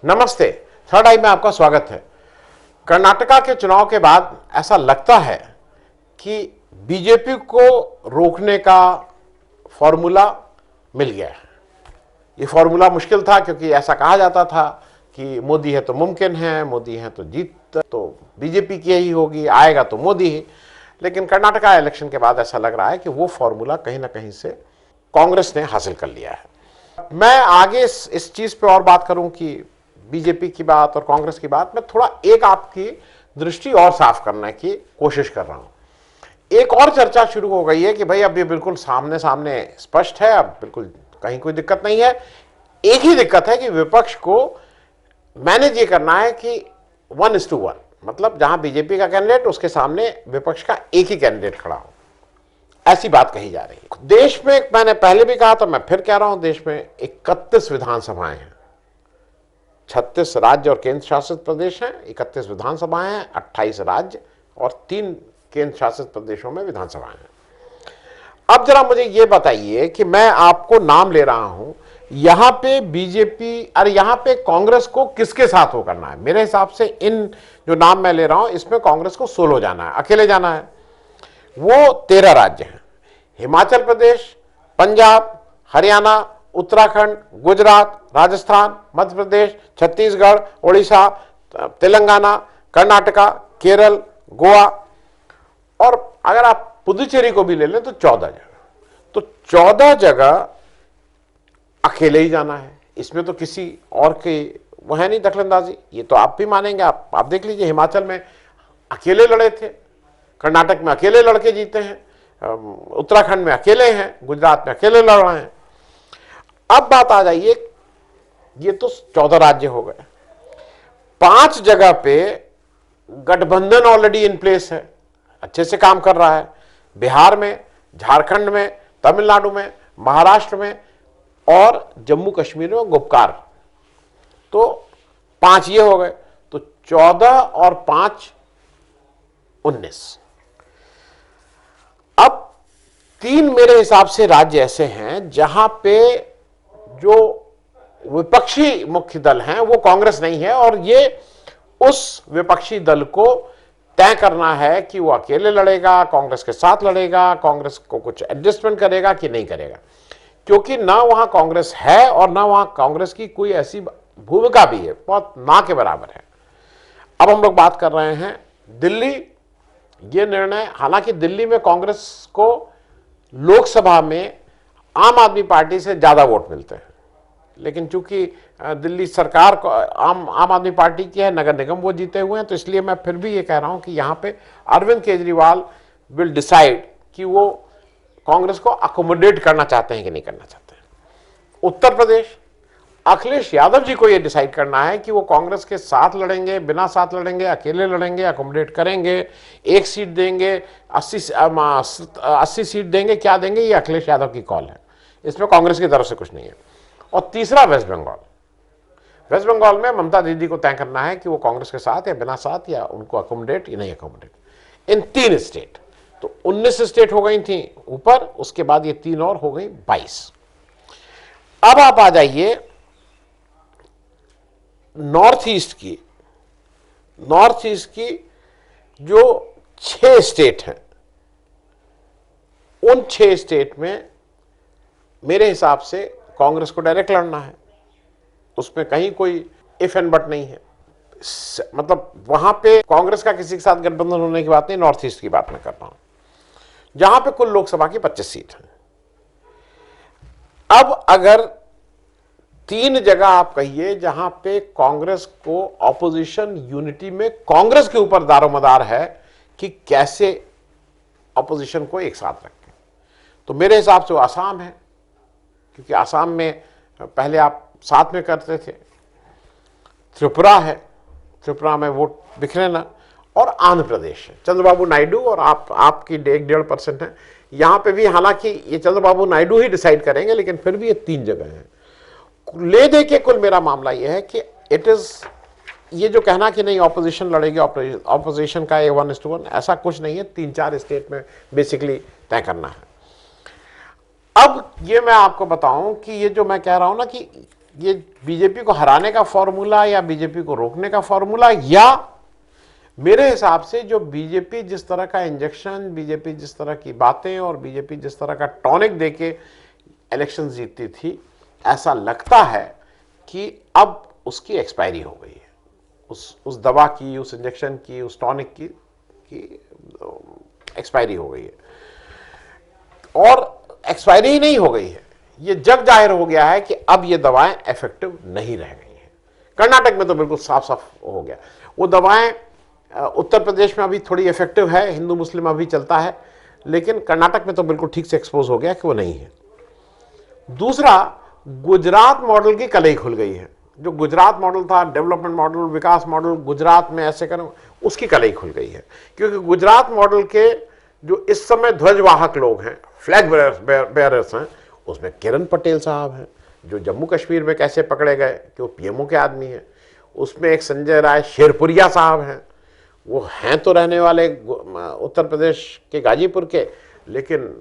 नमस्ते। थर्ड आई में आपका स्वागत है। कर्नाटका के चुनाव के बाद ऐसा लगता है कि बीजेपी को रोकने का फॉर्मूला मिल गया है। ये फॉर्मूला मुश्किल था क्योंकि ऐसा कहा जाता था कि मोदी है तो मुमकिन है, मोदी है तो जीत तो बीजेपी की ही होगी, आएगा तो मोदी ही। लेकिन कर्नाटका इलेक्शन के बाद ऐसा लग रहा है कि वो फॉर्मूला कहीं ना कहीं से कांग्रेस ने हासिल कर लिया है। मैं आगे इस चीज पे और बात करूं कि बीजेपी की बात और कांग्रेस की बात, मैं थोड़ा एक आपकी दृष्टि और साफ करने की कोशिश कर रहा हूं। एक और चर्चा शुरू हो गई है कि भाई अब ये बिल्कुल सामने सामने स्पष्ट है, अब बिल्कुल कहीं कोई दिक्कत नहीं है। एक ही दिक्कत है कि विपक्ष को मैनेज ये करना है कि 1:1, मतलब जहां बीजेपी का कैंडिडेट उसके सामने विपक्ष का एक ही कैंडिडेट खड़ा हो, ऐसी बात कही जा रही है। देश में मैंने पहले भी कहा था, मैं फिर कह रहा हूं, देश में 31 विधानसभाएं हैं, 36 राज्य और केंद्र शासित प्रदेश हैं, 31 विधानसभाएं हैं, 28 राज्य और 3 केंद्र शासित प्रदेशों में विधानसभाएं हैं। अब जरा मुझे यह बताइए कि मैं आपको नाम ले रहा हूं, यहां पे बीजेपी और यहां पे कांग्रेस को किसके साथ हो करना है। मेरे हिसाब से इन जो नाम मैं ले रहा हूं इसमें कांग्रेस को सोलो जाना है, अकेले जाना है। वो 13 राज्य हैं, हिमाचल प्रदेश, पंजाब, हरियाणा, उत्तराखंड, गुजरात, राजस्थान, मध्य प्रदेश, छत्तीसगढ़, उड़ीसा, तेलंगाना, कर्नाटका, केरल, गोवा और अगर आप पुदुचेरी को भी ले लें तो 14 जगह। तो 14 जगह अकेले ही जाना है, इसमें तो किसी और की वो है नहीं दखलंदाजी। ये तो आप भी मानेंगे, आप देख लीजिए, हिमाचल में अकेले लड़े थे, कर्नाटक में अकेले लड़के जीते हैं, उत्तराखंड में अकेले हैं, गुजरात में अकेले लड़ रहे हैं। अब बात आ जाइए, ये तो 14 राज्य हो गए, 5 जगह पे गठबंधन ऑलरेडी इन प्लेस है, अच्छे से काम कर रहा है। बिहार में, झारखंड में, तमिलनाडु में, महाराष्ट्र में और जम्मू कश्मीर में गुपकार। तो 5 ये हो गए, तो 14 और 5 19। अब 3 मेरे हिसाब से राज्य ऐसे हैं जहां पे जो विपक्षी मुख्य दल हैं वो कांग्रेस नहीं है, और ये उस विपक्षी दल को तय करना है कि वो अकेले लड़ेगा, कांग्रेस के साथ लड़ेगा, कांग्रेस को कुछ एडजस्टमेंट करेगा कि नहीं करेगा, क्योंकि ना वहां कांग्रेस है और ना वहां कांग्रेस की कोई ऐसी भूमिका भी है, बहुत ना के बराबर है। अब हम लोग बात कर रहे हैं दिल्ली। ये निर्णय, हालांकि दिल्ली में कांग्रेस को लोकसभा में आम आदमी पार्टी से ज्यादा वोट मिलते हैं, लेकिन चूंकि दिल्ली सरकार को आम आदमी पार्टी की है, नगर निगम वो जीते हुए हैं, तो इसलिए मैं फिर भी ये कह रहा हूं कि यहां पे अरविंद केजरीवाल विल डिसाइड कि वो कांग्रेस को अकोमोडेट करना चाहते हैं कि नहीं करना चाहते हैं। उत्तर प्रदेश, अखिलेश यादव जी को यह डिसाइड करना है कि वो कांग्रेस के साथ लड़ेंगे, बिना साथ लड़ेंगे, अकेले लड़ेंगे, अकोमोडेट करेंगे, 1 सीट देंगे, 80 सीट देंगे, क्या देंगे, ये अखिलेश यादव की कॉल है, इसमें कांग्रेस की तरफ से कुछ नहीं है। और तीसरा वेस्ट बंगाल। वेस्ट बंगाल में ममता दीदी को तय करना है कि वो कांग्रेस के साथ या बिना साथ, या उनको अकोमोडेट या नहीं अकोमोडेट। इन 3 स्टेट, तो 19 स्टेट हो गई थी ऊपर, उसके बाद ये 3 और हो गई 22। अब आप आ जाइए नॉर्थ ईस्ट की जो 6 स्टेट हैं, उन 6 स्टेट में मेरे हिसाब से कांग्रेस को डायरेक्ट लड़ना है, उसमें कहीं कोई इफ एंड बट नहीं है। मतलब वहां पे कांग्रेस का किसी के साथ गठबंधन होने की बात नहीं, नॉर्थ ईस्ट की बात मैं कर रहा हूं, जहां पे कुल लोकसभा की 25 सीट है। अब अगर 3 जगह आप कहिए जहां पे कांग्रेस को ऑपोजिशन यूनिटी में कांग्रेस के ऊपर दारोमदार है कि कैसे ऑपोजिशन को एक साथ रखें, तो मेरे हिसाब से वो आसाम है, क्योंकि आसाम में पहले आप साथ में करते थे। त्रिपुरा है, त्रिपुरा में वोट बिखरे ना, और आंध्र प्रदेश है, चंद्रबाबू नायडू और आपकी 1.5% है यहां पे भी। हालांकि ये चंद्रबाबू नायडू ही डिसाइड करेंगे, लेकिन फिर भी ये 3 जगह हैं। ले दे के कुल मेरा मामला ये है कि इट इज, ये जो कहना कि नहीं ऑपोजिशन लड़ेगी, ऑपोजिशन का 1:1, ऐसा कुछ नहीं है। 3-4 स्टेट में बेसिकली तय करना है। अब ये मैं आपको बताऊं कि ये जो मैं कह रहा हूं ना कि ये बीजेपी को हराने का फॉर्मूला या बीजेपी को रोकने का फॉर्मूला, या मेरे हिसाब से जो बीजेपी जिस तरह का इंजेक्शन, बीजेपी जिस तरह की बातें और बीजेपी जिस तरह का टॉनिक देके इलेक्शन जीतती थी, ऐसा लगता है कि अब उसकी एक्सपायरी हो गई है, उस दवा की, उस इंजेक्शन की, उस टॉनिक की एक्सपायरी हो गई है। और एक्सपायरी ही नहीं हो गई है, ये जग जाहिर हो गया है कि अब ये दवाएं इफेक्टिव नहीं रह गई हैं। कर्नाटक में तो बिल्कुल साफ साफ हो गया। वो दवाएं उत्तर प्रदेश में अभी थोड़ी इफेक्टिव है, हिंदू मुस्लिम अभी चलता है, लेकिन कर्नाटक में तो बिल्कुल ठीक से एक्सपोज हो गया कि वो नहीं है। दूसरा, गुजरात मॉडल की कलई खुल गई है। जो गुजरात मॉडल था, डेवलपमेंट मॉडल, विकास मॉडल, गुजरात में ऐसे करें, उसकी कलई खुल गई है। क्योंकि गुजरात मॉडल के जो इस समय ध्वजवाहक लोग हैं, फ्लैग बेयरर्स हैं, उसमें किरण पटेल साहब हैं, जो जम्मू कश्मीर में कैसे पकड़े गए कि वो पीएमओ के आदमी हैं। उसमें एक संजय राय शेरपुरिया साहब हैं, वो हैं तो रहने वाले उत्तर प्रदेश के गाजीपुर के, लेकिन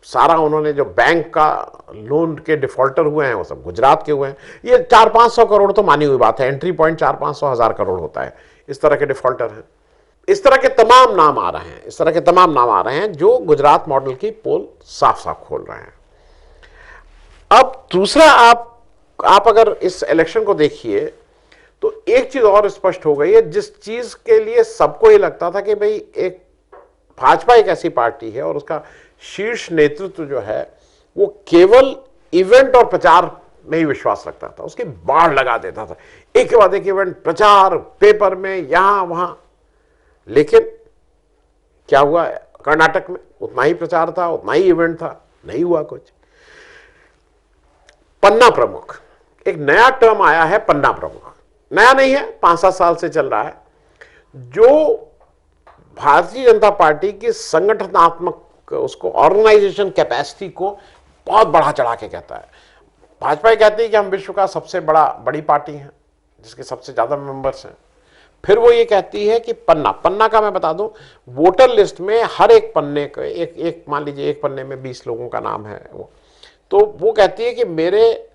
सारा उन्होंने जो बैंक का लोन के डिफॉल्टर हुए हैं वो सब गुजरात के हुए हैं। ये 400-500 करोड़ तो मानी हुई बात है, एंट्री पॉइंट 400-500 हज़ार करोड़ होता है, इस तरह के डिफॉल्टर हैं। इस तरह के तमाम नाम आ रहे हैं, इस तरह के तमाम नाम आ रहे हैं जो गुजरात मॉडल की पोल साफ साफ खोल रहे हैं। अब दूसरा, आप अगर इस इलेक्शन को देखिए तो एक चीज और स्पष्ट हो गई है, जिस चीज के लिए सबको ये लगता था कि भाई एक भाजपा एक ऐसी पार्टी है और उसका शीर्ष नेतृत्व जो है वो केवल इवेंट और प्रचार में ही विश्वास रखता था, उसकी बाढ़ लगा देता था, एक के बाद एक इवेंट, प्रचार, पेपर में, यहां वहां। लेकिन क्या हुआ? कर्नाटक में उतना ही प्रचार था, उतना ही इवेंट था, नहीं हुआ कुछ। पन्ना प्रमुख, एक नया टर्म आया है, पन्ना प्रमुख। नया नहीं है, 5-7 साल से चल रहा है, जो भारतीय जनता पार्टी की संगठनात्मक, उसको ऑर्गेनाइजेशन कैपेसिटी को बहुत बढ़ा चढ़ा के कहता है। भाजपा कहती है कि हम विश्व का सबसे बड़ी पार्टी है, जिसके सबसे ज्यादा मेंबर्स हैं। फिर वो ये कहती है कि पन्ना का मैं बता दूं, वोटर लिस्ट में हर एक पन्ने को एक मान लीजिए एक पन्ने में 20 लोगों का नाम है, तो वो कहती है कि मेरे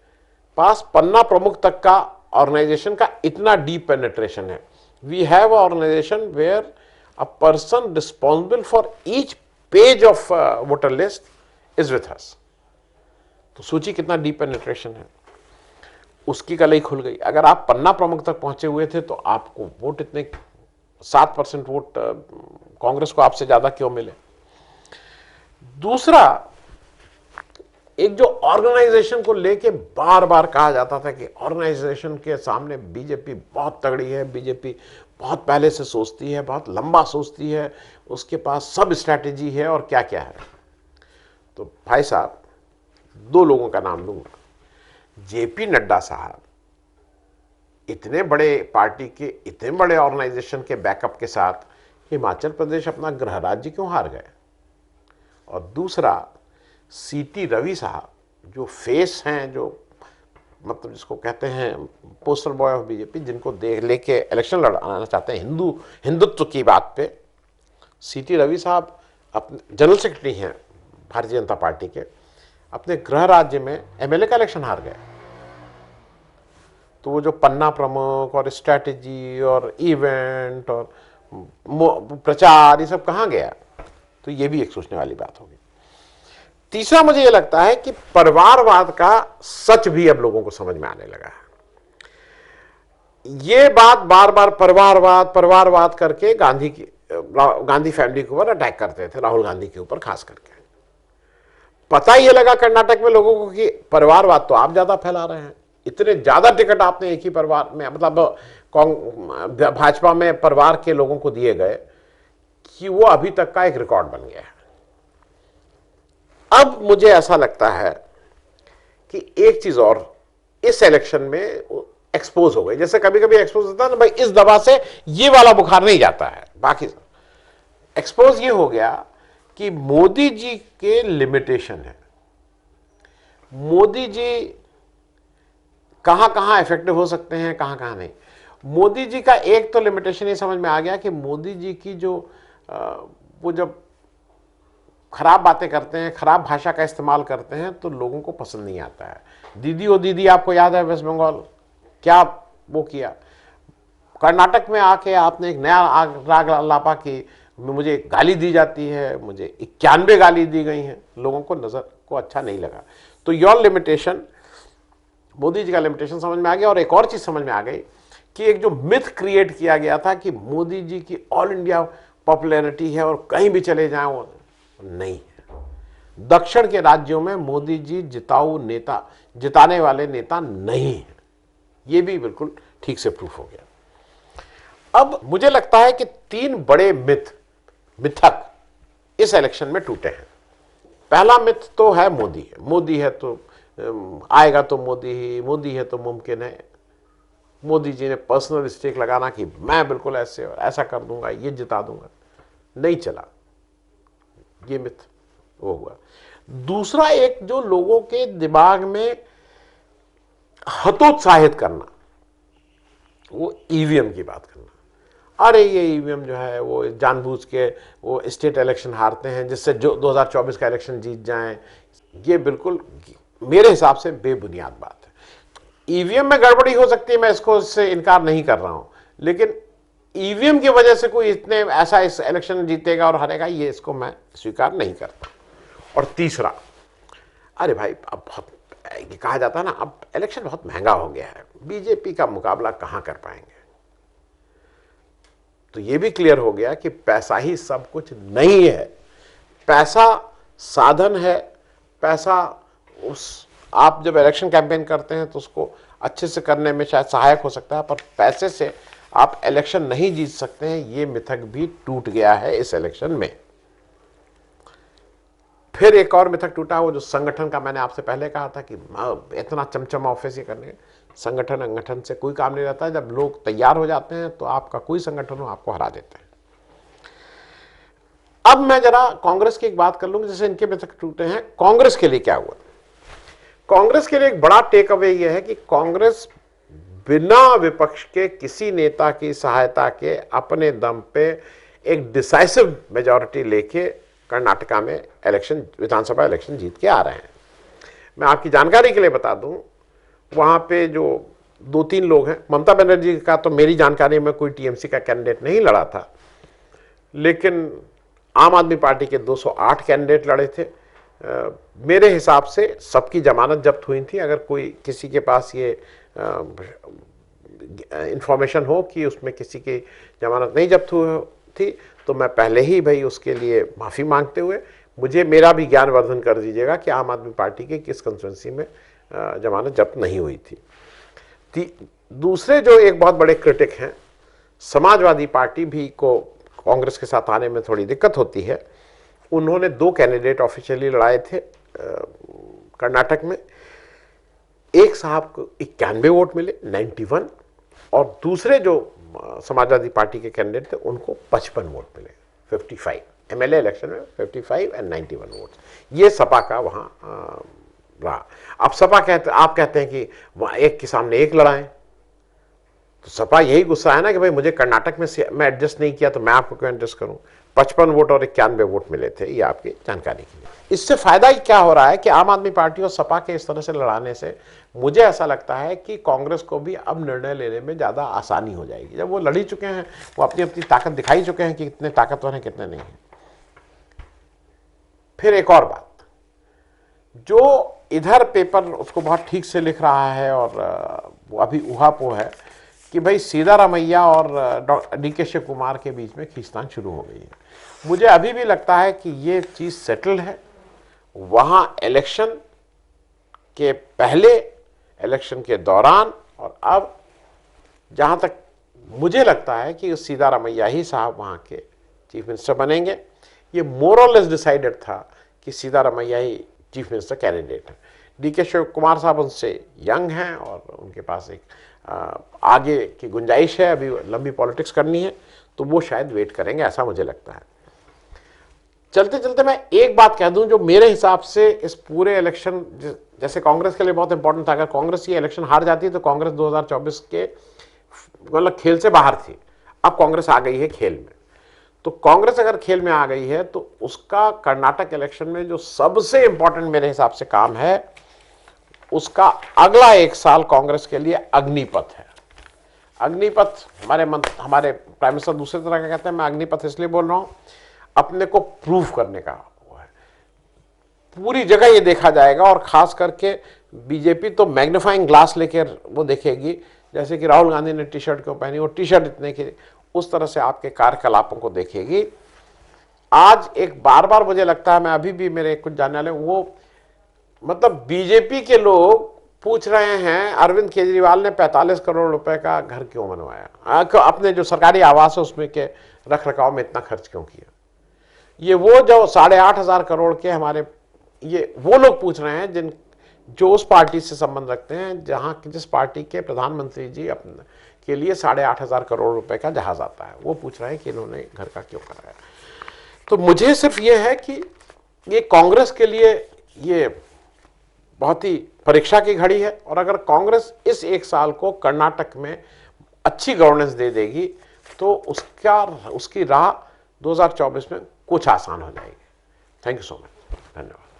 पास पन्ना प्रमुख तक का ऑर्गेनाइजेशन का इतना डीप पेनिट्रेशन है। We have a organisation where a person responsible for each page of voter list is with us. तो सोचिए कितना डीप पेनिट्रेशन है, उसकी कलई खुल गई। अगर आप पन्ना प्रमुख तक पहुंचे हुए थे तो आपको वोट इतने 7% वोट कांग्रेस को आपसे ज्यादा क्यों मिले? दूसरा, एक जो ऑर्गेनाइजेशन को लेके बार बार कहा जाता था कि ऑर्गेनाइजेशन के सामने बीजेपी बहुत तगड़ी है, बीजेपी बहुत पहले से सोचती है, बहुत लंबा सोचती है, उसके पास सब स्ट्रैटेजी है और क्या क्या है। तो भाई साहब, 2 लोगों का नाम लूंगा। जेपी नड्डा साहब इतने बड़े पार्टी के, इतने बड़े ऑर्गेनाइजेशन के बैकअप के साथ हिमाचल प्रदेश अपना गृह राज्य क्यों हार गए? और दूसरा, सीटी रवि साहब जो फेस हैं, जो मतलब जिसको कहते हैं पोस्टर बॉय ऑफ बीजेपी, जिनको देख लेके इलेक्शन लड़ाना चाहते हैं हिंदुत्व की बात पे, सीटी रवि साहब अपने जनरल सेक्रेटरी हैं भारतीय जनता पार्टी के, अपने गृह राज्य में एमएलए का इलेक्शन हार गए। तो वो जो पन्ना प्रमुख और स्ट्रैटेजी और इवेंट और प्रचार, ये सब कहाँ गया? तो ये भी एक सोचने वाली बात होगी। तीसरा, मुझे ये लगता है कि परिवारवाद का सच भी अब लोगों को समझ में आने लगा है। ये बात बार बार परिवारवाद करके गांधी फैमिली के ऊपर अटैक करते थे, राहुल गांधी के ऊपर खास करके। पता ये लगा कर्नाटक में लोगों को कि परिवारवाद तो आप ज्यादा फैला रहे हैं, इतने ज्यादा टिकट आपने एक ही परिवार में, मतलब भाजपा में परिवार के लोगों को दिए गए कि वो अभी तक का एक रिकॉर्ड बन गया है। अब मुझे ऐसा लगता है कि एक चीज और इस इलेक्शन में एक्सपोज हो गई। जैसे कभी कभी एक्सपोज होता है ना भाई, इस दवा से ये वाला बुखार नहीं जाता है, बाकी एक्सपोज ये हो गया कि मोदी जी के लिमिटेशन है। मोदी जी कहां कहां इफेक्टिव हो सकते हैं, कहां कहां नहीं। मोदी जी का एक तो लिमिटेशन ये समझ में आ गया कि मोदी जी की जो वो जब खराब बातें करते हैं, खराब भाषा का इस्तेमाल करते हैं तो लोगों को पसंद नहीं आता है। दीदी ओ दीदी आपको याद है वेस्ट बंगाल क्या वो किया। कर्नाटक में आके आपने एक नया राग लापा कि मुझे गाली दी जाती है, मुझे 91 गाली दी गई हैं, लोगों को नजर को अच्छा नहीं लगा। तो योर लिमिटेशन, मोदी जी का लिमिटेशन समझ में आ गया। और एक और चीज समझ में आ गई कि एक जो मिथ क्रिएट किया गया था कि मोदी जी की ऑल इंडिया पॉपुलैरिटी है और कहीं भी चले जाएं, वो नहीं है। दक्षिण के राज्यों में मोदी जी जिताऊ नेता, जिताने वाले नेता नहीं है, ये भी बिल्कुल ठीक से प्रूफ हो गया। अब मुझे लगता है कि 3 बड़े मिथक इस इलेक्शन में टूटे हैं। पहला मिथ तो है मोदी है तो आएगा तो मोदी है तो मुमकिन है। मोदी जी ने पर्सनल स्टेक लगाना कि मैं बिल्कुल ऐसे और ऐसा कर दूंगा, ये जिता दूंगा, नहीं चला, ये मिथ वो हुआ। दूसरा, एक जो लोगों के दिमाग में हतोत्साहित करना, वो ईवीएम की बात करना। अरे ये ईवीएम जो है वो जानबूझ के वो स्टेट इलेक्शन हारते हैं जिससे जो 2024 का इलेक्शन जीत जाएं, ये बिल्कुल मेरे हिसाब से बेबुनियाद बात है। ईवीएम में गड़बड़ी हो सकती है, मैं इससे इनकार नहीं कर रहा हूं, लेकिन ईवीएम की वजह से कोई इतने ऐसा इस इलेक्शन जीतेगा और हारेगा, ये इसको मैं स्वीकार नहीं करता। और तीसरा, अरे भाई अब बहुत ये कहा जाता है ना, अब इलेक्शन बहुत महंगा हो गया है, बीजेपी का मुकाबला कहां कर पाएंगे। तो ये भी क्लियर हो गया कि पैसा ही सब कुछ नहीं है। पैसा साधन है, पैसा आप जब इलेक्शन कैंपेन करते हैं तो उसको अच्छे से करने में शायद सहायक हो सकता है, पर पैसे से आप इलेक्शन नहीं जीत सकते हैं, ये मिथक भी टूट गया है इस इलेक्शन में। फिर एक और मिथक टूटा, वो जो संगठन का मैंने आपसे पहले कहा था कि इतना चमचम ऑफिस ये करने, संगठन से कोई काम नहीं रहता है। जब लोग तैयार हो जाते हैं तो आपका कोई संगठन हो आपको हरा देते हैं। अब मैं जरा कांग्रेस की एक बात कर लूंगा, जैसे इनके मिथक टूटे हैं, कांग्रेस के लिए क्या हुआ। कांग्रेस के लिए एक बड़ा टेक अवे यह है कि कांग्रेस बिना विपक्ष के किसी नेता की सहायता के अपने दम पे एक डिसाइसिव मेजॉरिटी लेके कर्नाटका में इलेक्शन, विधानसभा इलेक्शन जीत के आ रहे हैं। मैं आपकी जानकारी के लिए बता दूं, वहां पे जो 2-3 लोग हैं, ममता बनर्जी का तो मेरी जानकारी में कोई टीएमसी का कैंडिडेट नहीं लड़ा था, लेकिन आम आदमी पार्टी के 208 कैंडिडेट लड़े थे। मेरे हिसाब से सबकी जमानत जब्त हुई थी। अगर कोई किसी के पास ये इंफॉर्मेशन हो कि उसमें किसी की जमानत नहीं जब्त हुई थी तो मैं पहले ही भाई उसके लिए माफ़ी मांगते हुए मुझे मेरा भी ज्ञानवर्धन कर दीजिएगा कि आम आदमी पार्टी के किस कंस्टिट्यूंसी में जमानत जब्त नहीं हुई थी। दूसरे जो एक बहुत बड़े क्रिटिक हैं, समाजवादी पार्टी भी को कांग्रेस के साथ आने में थोड़ी दिक्कत होती है। उन्होंने 2 कैंडिडेट ऑफिशियली लड़ाए थे कर्नाटक में। एक साहब को 91 वोट मिले, 91, और दूसरे जो समाजवादी पार्टी के कैंडिडेट थे उनको 55 वोट मिले, 55। एमएलए इलेक्शन में 55 और 91 वोट। ये सपा का वहां रहा। अब सपा आप कहते हैं कि एक के सामने एक लड़ाएं, तो सपा यही गुस्सा है ना कि भाई मुझे कर्नाटक में मैं एडजस्ट नहीं किया तो मैं आपको क्यों एडजस्ट करूं। 55 वोट और 91 वोट मिले थे, ये आपकी जानकारी के लिए। इससे फायदा ही क्या हो रहा है कि आम आदमी पार्टी और सपा के इस तरह से लड़ाने से मुझे ऐसा लगता है कि कांग्रेस को भी अब निर्णय लेने में ज्यादा आसानी हो जाएगी। जब वो लड़ ही चुके हैं, वो अपनी अपनी ताकत दिखाई चुके हैं कि कितने ताकतवर हैं कितने नहीं हैं। फिर एक और बात, जो इधर पेपर उसको बहुत ठीक से लिख रहा है और वो अभी उहापोह है कि भाई सीतारमैया और डीके शिव कुमार के बीच में खींचतान शुरू हो गई है। मुझे अभी भी लगता है कि ये चीज सेटल है। वहां इलेक्शन के पहले, इलेक्शन के दौरान और अब, जहां तक मुझे लगता है कि सीतारमैया ही साहब वहां के चीफ मिनिस्टर बनेंगे। ये मोर और लेस डिसाइडेड था कि सीतारमैया ही चीफ मिनिस्टर कैंडिडेट है। डीके शिव कुमार साहब उनसे यंग हैं और उनके पास एक आगे की गुंजाइश है, अभी लंबी पॉलिटिक्स करनी है, तो वो शायद वेट करेंगे, ऐसा मुझे लगता है। चलते चलते मैं एक बात कह दूं जो मेरे हिसाब से इस पूरे इलेक्शन, जैसे कांग्रेस के लिए बहुत इंपॉर्टेंट था, अगर कांग्रेस ये इलेक्शन हार जाती तो कांग्रेस 2024 के मतलब खेल से बाहर थी। अब कांग्रेस आ गई है खेल में, तो कांग्रेस अगर खेल में आ गई है तो उसका कर्नाटक इलेक्शन में जो सबसे इंपॉर्टेंट मेरे हिसाब से काम है उसका अगला 1 साल कांग्रेस के लिए अग्निपथ है। अग्निपथ हमारे प्राइम मिनिस्टर दूसरे तरह का कहते हैं, मैं अग्निपथ इसलिए बोल रहा हूं, अपने को प्रूव करने का वो है। पूरी जगह ये देखा जाएगा और खास करके बीजेपी तो मैग्नीफाइंग ग्लास लेकर वो देखेगी, जैसे कि राहुल गांधी ने टी शर्ट क्यों पहनी, वो टी शर्ट इतने की, उस तरह से आपके कार्यकलापों को देखेगी। आज एक बार बार मुझे लगता है, मैं अभी भी मेरे कुछ जानने वाले वो मतलब बीजेपी के लोग पूछ रहे हैं अरविंद केजरीवाल ने 45 करोड़ रुपए का घर क्यों बनवाया, अपने जो सरकारी आवास है उसमें के रख रखाव में इतना खर्च क्यों किया। ये वो जो 8,500 करोड़ के हमारे, ये वो लोग पूछ रहे हैं जो उस पार्टी से संबंध रखते हैं जहां जिस पार्टी के प्रधानमंत्री जी अपने के लिए 8,500 करोड़ रुपए का जहाज आता है, वो पूछ रहे हैं कि इन्होंने घर का क्यों कराया। तो मुझे सिर्फ ये है कि ये कांग्रेस के लिए ये बहुत ही परीक्षा की घड़ी है, और अगर कांग्रेस इस 1 साल को कर्नाटक में अच्छी गवर्नेंस दे देगी तो उसकी राह 2024 में कुछ आसान हो जाएगी। थैंक यू सो मच, धन्यवाद।